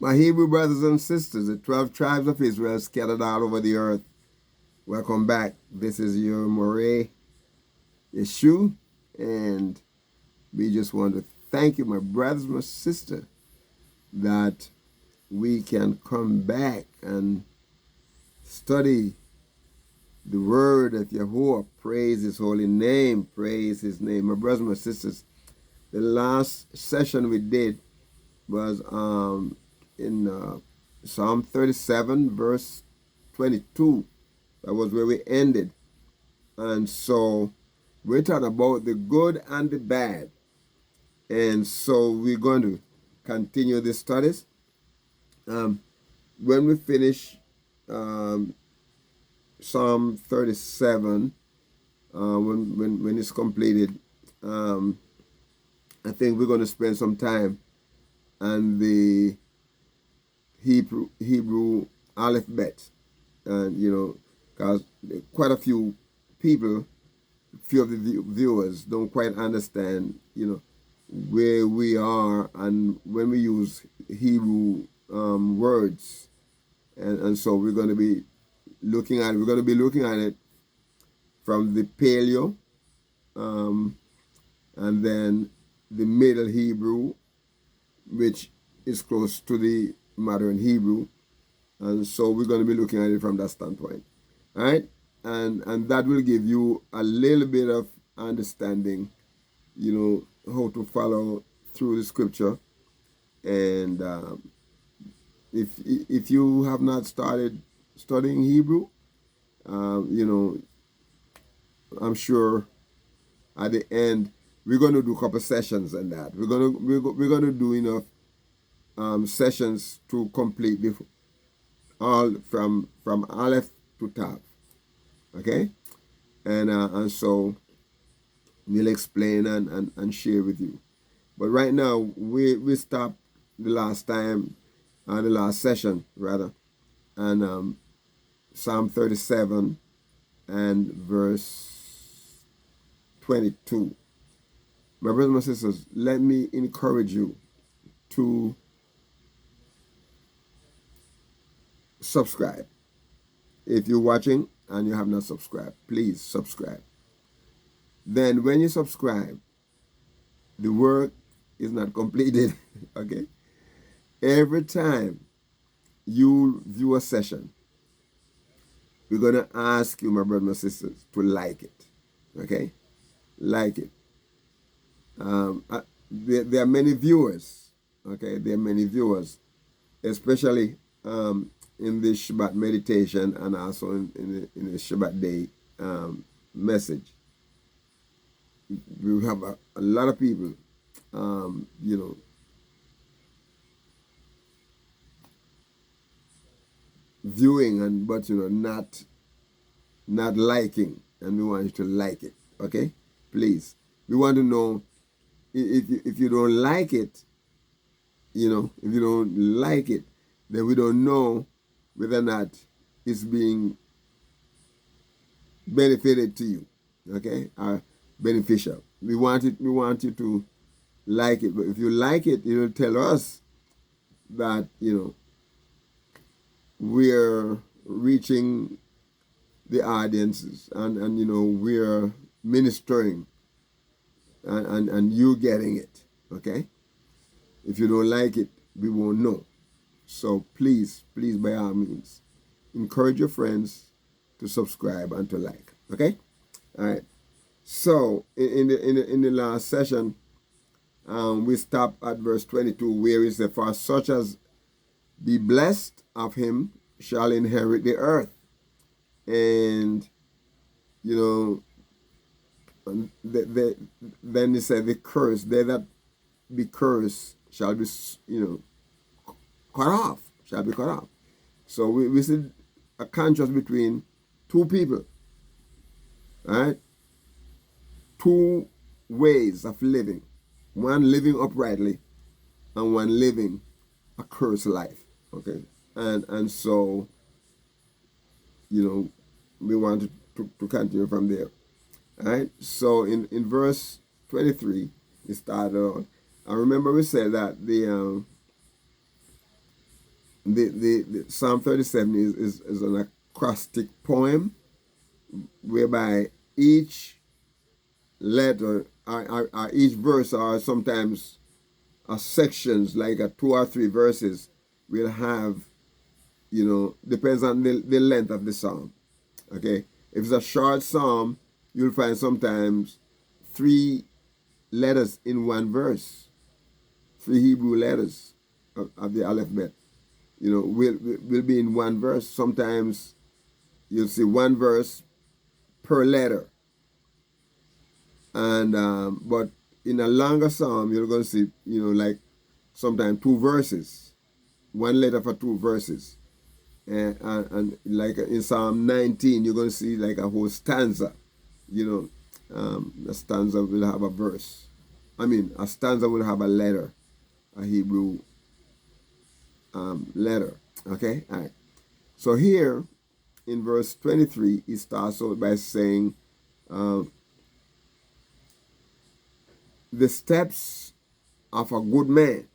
My Hebrew brothers and sisters, the 12 tribes of Israel scattered all over the earth. Welcome back. This is your Moray Yeshu, and we just want to thank you, my brothers, my sister, that we can come back and study the word of Yahuwah. Praise his holy name. Praise his name. My brothers, my sisters, the last session we did was in Psalm 37, verse 22. That was where we ended. And so we're talking about the good and the bad. And so we're going to continue the studies. When we finish Psalm 37, when it's completed, I think we're going to spend some time on the Hebrew alphabet. And, because quite a few people, few of the viewers don't quite understand, where we are and when we use Hebrew words. And so we're going to be looking at it from the Paleo, and then the Middle Hebrew, which is close to the modern Hebrew. And so we're going to be looking at it from that standpoint. All right? And that will give you a little bit of understanding, how to follow through the scripture. And if you have not started studying Hebrew, I'm sure at the end we're going to do a couple sessions on that. We're going to do enough sessions to complete all from Aleph to Tav. Okay, and so we'll explain and share with you. But right now we stopped the last time, the last session rather, and Psalm 37 and verse 22. My brothers and my sisters, let me encourage you to subscribe. If you're watching and you have not subscribed, please subscribe. Then when you subscribe, the work is not completed. Okay? Every time you view a session, we're going to ask you, my brothers and sisters, to like it. Okay? Like it. There are many viewers. Okay? There are many viewers, especially in the Shabbat meditation and also in the Shabbat day message. We have a lot of people, viewing but not liking, and we want you to like it. Okay, please. We want to know if you don't like it. If you don't like it, then we don't know whether or not it's being benefited to you, okay, or beneficial. We want you to like it. But if you like it, it'll tell us that we're reaching the audiences and we're ministering and you getting it. Okay. If you don't like it, we won't know. So please, by all means, encourage your friends to subscribe and to like. Okay? All right. So in the last session, we stopped at verse 22, where it says, "For such as be blessed of him shall inherit the earth." And then he said, "The curse, they that be cursed shall be cut off." Shall be cut off. So we see a contrast between two people. Right? Two ways of living. One living uprightly and one living a cursed life. Okay? And so, we want to continue from there. Alright? So in verse 23, it started on. I remember we said that the Psalm 37 is an acrostic poem whereby each letter or each verse, or sometimes sections like 2 or 3 verses, will have, depends on the length of the psalm. Okay, if it's a short psalm, you'll find sometimes 3 letters in one verse, 3 Hebrew letters of the alphabet, will be in one verse. Sometimes you'll see one verse per letter, and but in a longer psalm, you're going to see, like sometimes 2 verses, 1 letter for 2 verses, and like in Psalm 19, you're going to see like a whole stanza. A stanza will have a verse. A stanza will have a letter, a Hebrew letter. Okay, all right. So here in verse 23, he starts out by saying, the steps of a good man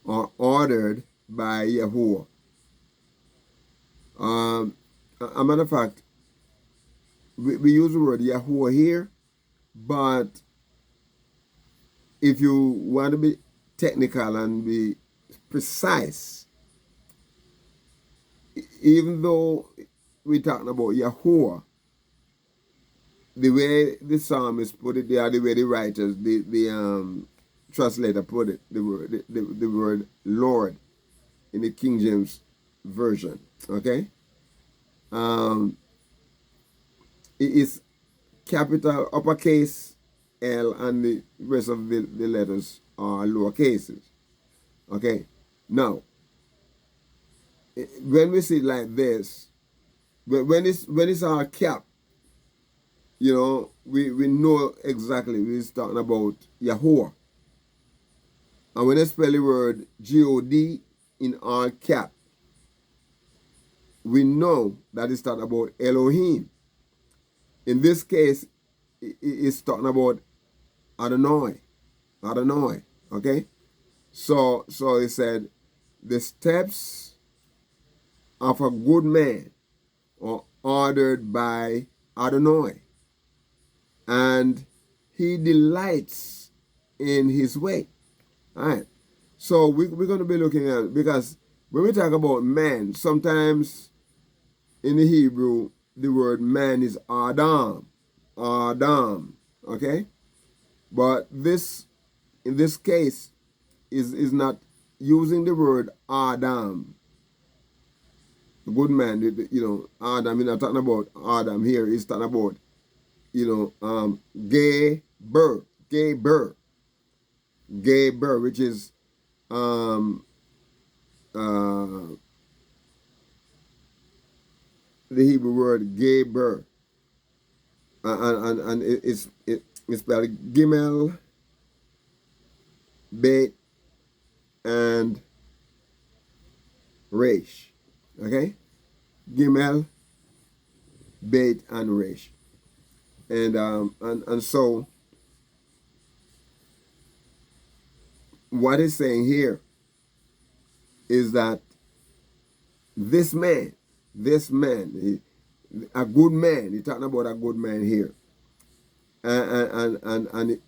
are ordered by Yahuwah. A matter of fact, we use the word Yahuwah here, but if you want to be technical and be precise, even though we're talking about Yahuwah, the way the psalmist put it there, the way the writers, the translator put it, the word Lord in the King James version, okay? It is capital uppercase L, and the rest of the letters are lower cases. Okay, now when we see it like this, when it's our cap, we know exactly we're talking about Yahuwah. And when they spell the word God in all cap, we know that it's talking about Elohim. In this case, it's talking about Adonai. Okay? So he said, the steps of a good man are ordered by Adonai, and he delights in his way. All right. So we're going to be looking at, because when we talk about man, sometimes in the Hebrew, the word man is Adam. Okay? But in this case, is not using the word Adam. The good man, Adam, we're not talking about Adam here. He's talking about, Geber, which is the Hebrew word Geber, and it's spelled Gimel, Bet, and Resh. Okay, Gimel, Bet, and Resh, and so what it's saying here is that this man, a good man. He's talking about a good man here, and it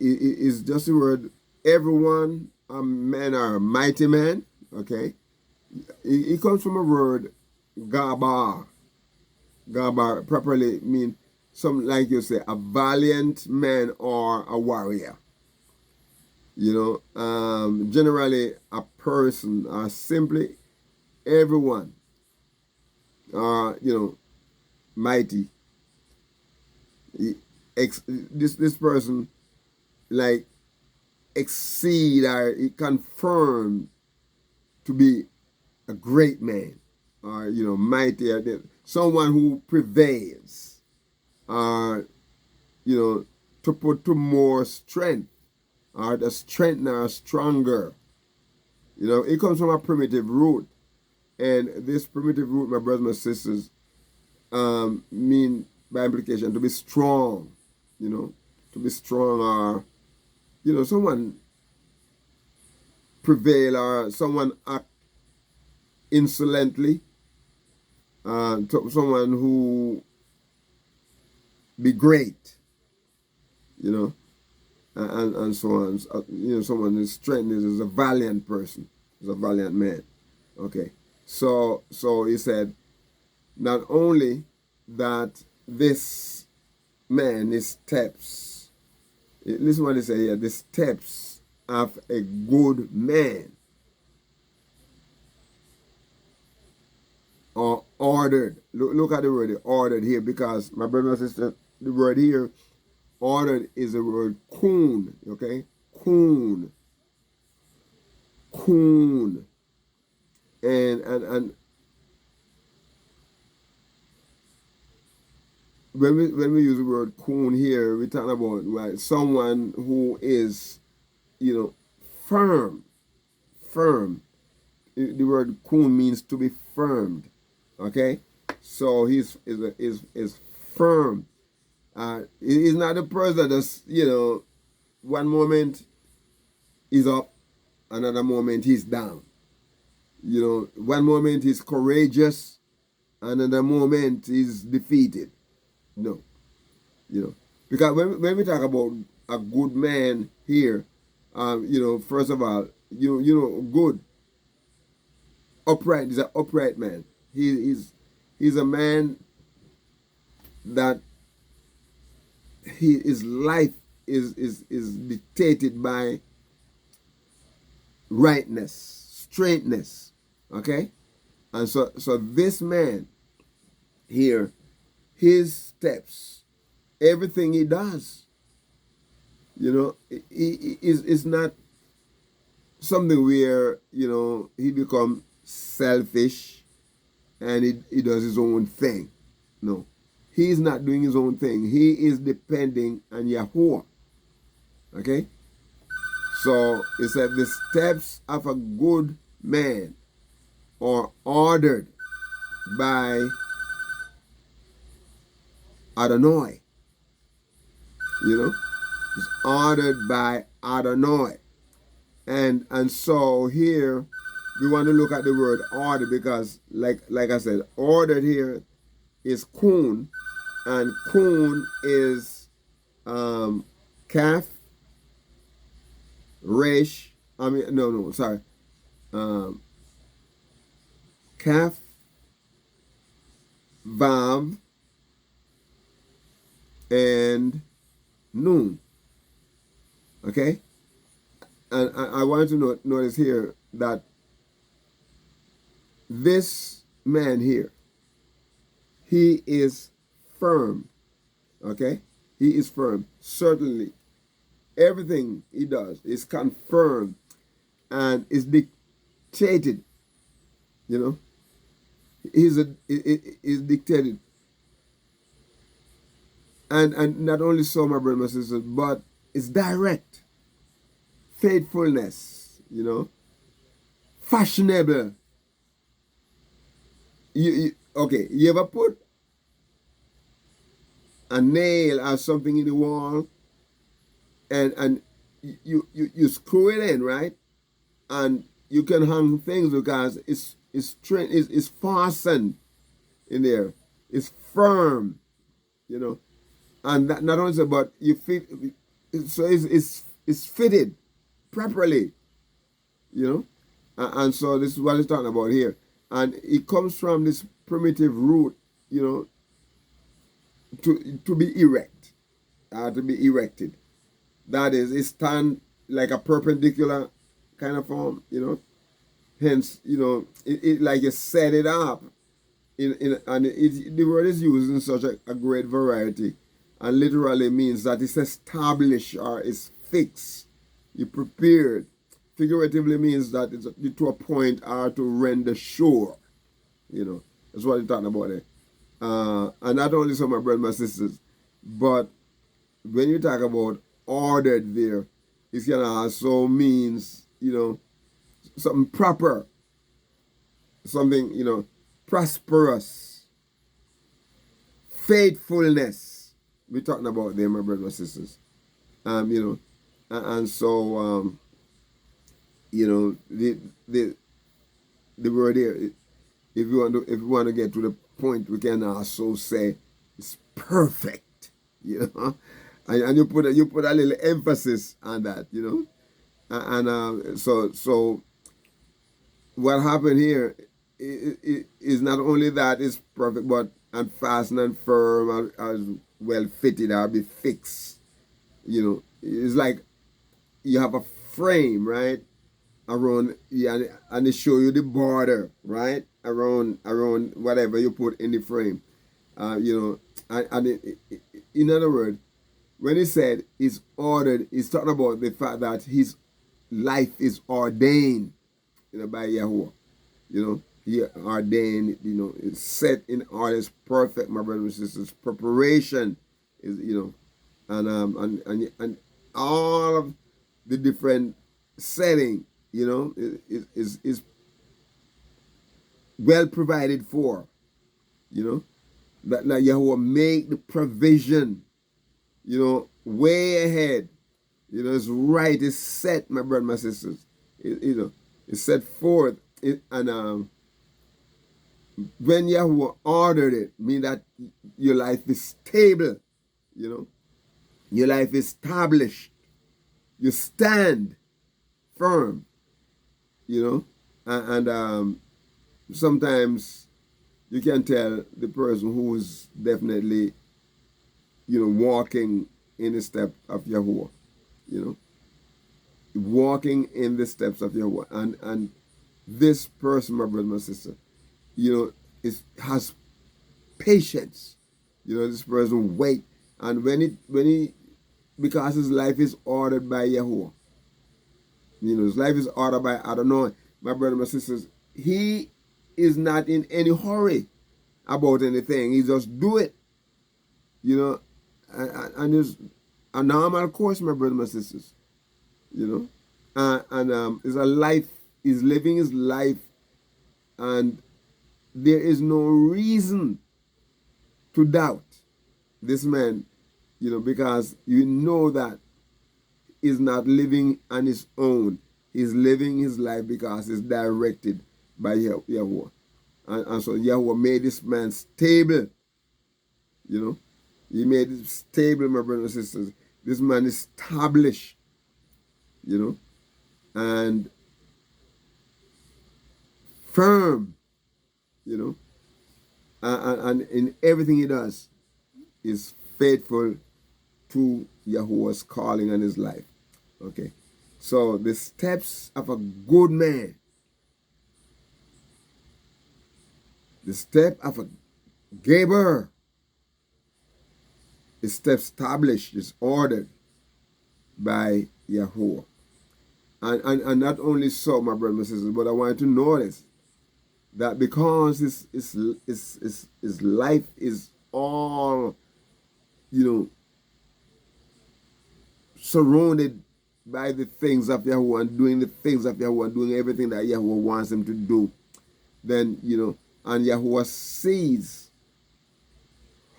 is just the word. Everyone, men are mighty man. Okay, it comes from a word gabar. Gabar properly mean some, like you say, a valiant man or a warrior. Generally a person, or simply everyone, are mighty. This person like exceed, or confirmed to be a great man, or mighty, or someone who prevails, or to put to more strength, or the strength are stronger. It comes from a primitive root, and this primitive root, my brothers and sisters, mean by implication to be strong. To be strong, or someone prevail or someone act insolently, someone who be great, you know, and so on. You know, someone whose strength is a valiant person, is a valiant man. Okay, so he said, not only that this man, his steps, listen what he said here, the steps of a good man are ordered. Look at the word ordered here, because my brother and sister, the word here, ordered, is the word kun, okay? Kun. Kun. And when we use the word kun here, we're talking about, right, someone who is, you know, firm. Firm. The word kun means to be firmed. Okay? So he's firm. He's not a person that's, you know, one moment he's up, another moment he's down. You know, one moment he's courageous, another moment he's defeated. No. You know, because when we talk about a good man here, you know, first of all, you know, good, upright is an upright man. He's a man that his life is dictated by rightness, straightness. Okay, and so this man here, his steps, everything he does, you know, he is not something where, you know, he become selfish and he does his own thing. No, he is not doing his own thing. He is depending on Yahuwah. Okay, so it said the steps of a good man are ordered by Adonai. You know, it's ordered by Adonai. And so here we want to look at the word order, because like I said, ordered here is kun, and kun is kaf, resh, kaf, vav, and nun. Okay? And I want to notice here that this man here, he is firm. Okay? He is firm. Certainly, everything he does is confirmed and is dictated. You know? Is dictated. And not only so, my brother and sisters, but it's direct. Faithfulness, you know, fashionable. Okay, you ever put a nail or something in the wall and you screw it in, right? And you can hang things because it's fastened in there. It's firm, you know. And that, not only so, but you fit, so it's fitted properly, you know. And so this is what he's talking about here. And it comes from this primitive root, you know, to be erect, to be erected. That is, it stand like a perpendicular kind of form, you know. Hence, you know, it like you set it up. And the word is used in such a great variety, and literally means that it's established or it's fixed. You prepared. Figuratively means that it's to a point or to render sure. You know, that's what he's talking about there. And not only so, my brothers and my sisters, but when you talk about ordered there, it can also means, you know, something proper, something, you know, prosperous, faithfulness. We're talking about there, my brothers and sisters. You know, and so You know, the word here, if you want to get to the point, we can also say it's perfect. You know, and you put a little emphasis on that. You know, and so what happened here is not only that it's perfect, but and fastened and firm and as well fitted or be fixed. You know, it's like you have a frame, right? Around, yeah, and they show you the border, right? Around whatever you put in the frame. You know, and in other words, when he said it's ordered, he's talking about the fact that his life is ordained, you know, by Yahuwah. You know, he ordained, you know, it's set in order, it's perfect, my brothers and sisters. Preparation is, you know, and all of the different setting, you know, is well provided for, you know. That Yahuwah make the provision, you know, way ahead. You know, it's right, it's set, my brothers, my sisters. You know, it's set forth. And when Yahuwah ordered it, mean that your life is stable, you know. Your life is established. You stand firm, you know. And sometimes you can tell the person who is definitely, you know, walking in the step of Yahuwah, you know. Walking in the steps of Yahuwah. And this person, my brother, my sister, you know, has patience. You know, this person wait. And when he because his life is ordered by Yahuwah. You know, his life is ordered by, I don't know, my brother, my sisters, he is not in any hurry about anything. He just do it. You know, and it's a normal course, my brother, my sisters. You know. And it's a life, he's living his life, and there is no reason to doubt this man, you know, because you know that he's not living on his own. He's living his life because it's directed by Yahuwah. And so Yahuwah made this man stable, you know. He made it stable, my brothers and sisters. This man is established, you know, and firm, you know, and in everything he does is faithful to Yahuwah's calling on his life. Okay, so the steps of a good man, the step of a Geber, is step established, is ordered by Yahuwah. And not only so, my brothers and sisters, but I want you to notice that because his life is all, you know, surrounded by the things of Yahuwah and doing the things of Yahuwah, doing everything that Yahuwah wants him to do, then, you know, and Yahuwah sees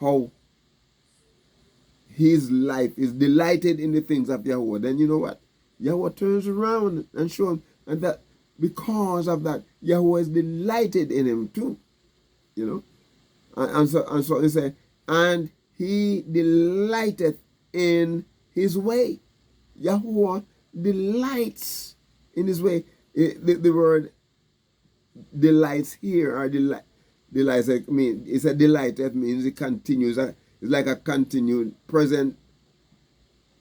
how his life is delighted in the things of Yahuwah, then you know what? Yahuwah turns around and shows him, and that because of that, Yahuwah is delighted in him too, you know. And so he said, and he delighteth in his way. Yahuwah delights in his way. The word delights here, or delights, I mean, it's a delight. That means it continues. It's like a continued present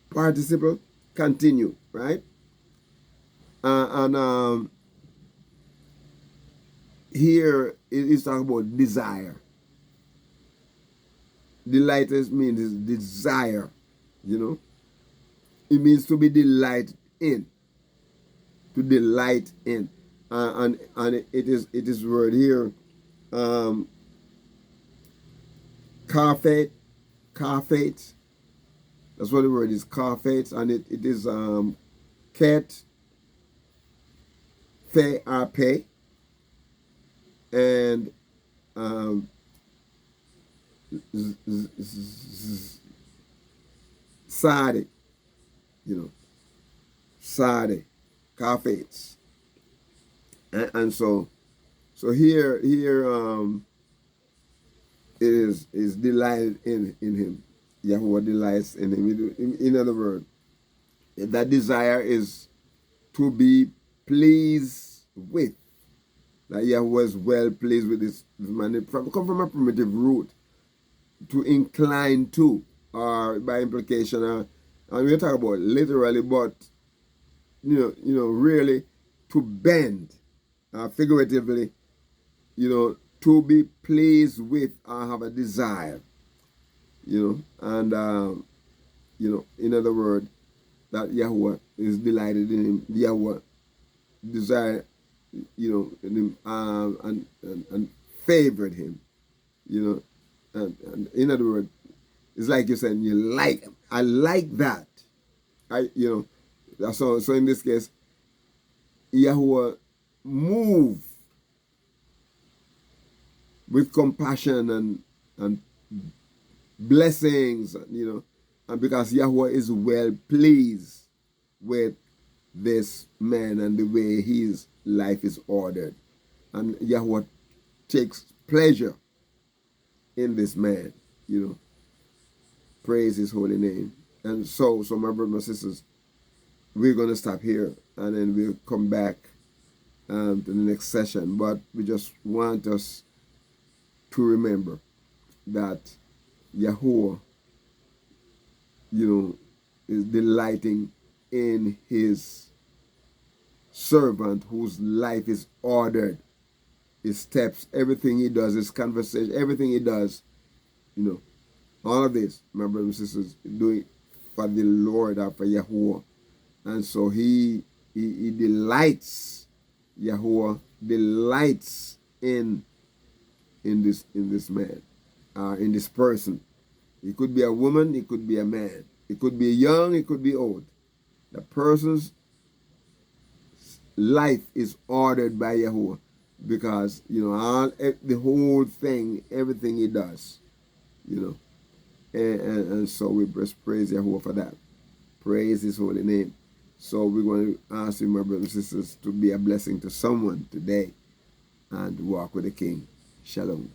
participle, continue, right? And here it's talking about desire. Delighted means desire, you know. It means to be delighted in, to delight in, and it is word here, kafet, kafet. That's what the word is, kafet, and it is ket, fe, arpe, and sade, you know, sade, kafets. And so here is delighted in him. Yahuwah delights in him. In other words, that desire is to be pleased with. That Yahuwah is well pleased with this man. It come from a primitive root, to incline to, or by implication, and we talk about literally, but really to bend, figuratively, to be pleased with or have a desire, and in other words, that Yahuwah is delighted in him. Yahuwah desire, in him, and favored him, and in other words, it's like you're saying, I like that. So in this case, Yahuwah move with compassion and blessings, and because Yahuwah is well pleased with this man and the way his life is ordered, and Yahuwah takes pleasure in this man, praise his holy name. And so my brothers and sisters, we're going to stop here, and then we'll come back to the next session. But we just want us to remember that Yahuwah, is delighting in his servant whose life is ordered, his steps, everything he does, his conversation, everything he does, all of this, my brothers and sisters, doing for the Lord or for Yahuwah. And so he delights, Yahuwah delights in this man, in this person. It could be a woman, it could be a man, it could be young, it could be old. The person's life is ordered by Yahuwah, because the whole thing, everything he does, and so we just praise Yahuwah for that. Praise his holy name. So we're going to ask you, my brothers and sisters, to be a blessing to someone today and walk with the King. Shalom.